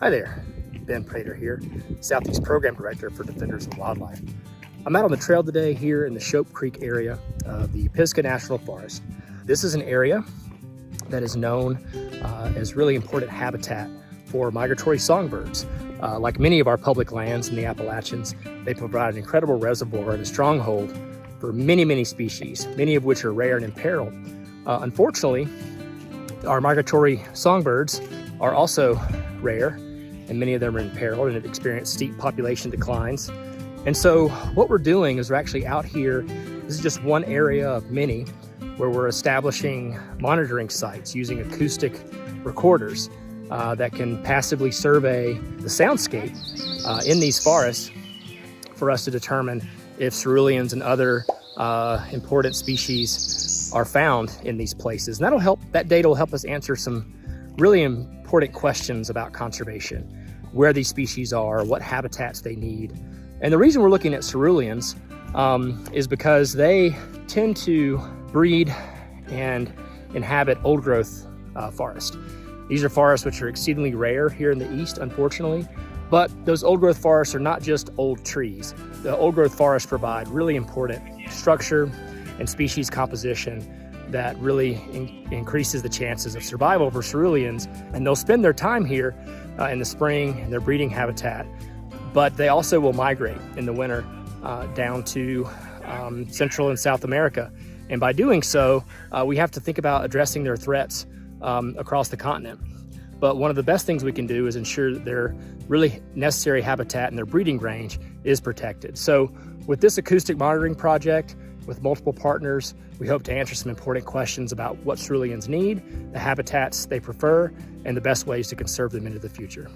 Hi there, Ben Prater here, Southeast Program Director for Defenders of Wildlife. I'm out on the trail today here in the Shope Creek area of the Pisgah National Forest. This is an area that is known as really important habitat for migratory songbirds. Like many of our public lands in the Appalachians, they provide an incredible reservoir and a stronghold for many species, many of which are rare and imperiled. Unfortunately, our migratory songbirds are also rare, and many of them are imperiled and have experienced steep population declines. And so what we're doing is we're actually out here. This is just one area of many where we're establishing monitoring sites using acoustic recorders that can passively survey the soundscape in these forests for us to determine if ceruleans and other important species are found in these places. And that data will help us answer some really important questions about conservation, where these species are, what habitats they need. And the reason we're looking at ceruleans is because they tend to breed and inhabit old growth forest. These are forests which are exceedingly rare here in the East, unfortunately, but those old growth forests are not just old trees. The old growth forests provide really important structure and species composition that really increases the chances of survival for ceruleans. And they'll spend their time here in the spring in their breeding habitat, but they also will migrate in the winter down to Central and South America. And by doing so, we have to think about addressing their threats across the continent. But one of the best things we can do is ensure that their really necessary habitat and their breeding range is protected. So with this acoustic monitoring project, with multiple partners, we hope to answer some important questions about what ceruleans need, the habitats they prefer, and the best ways to conserve them into the future.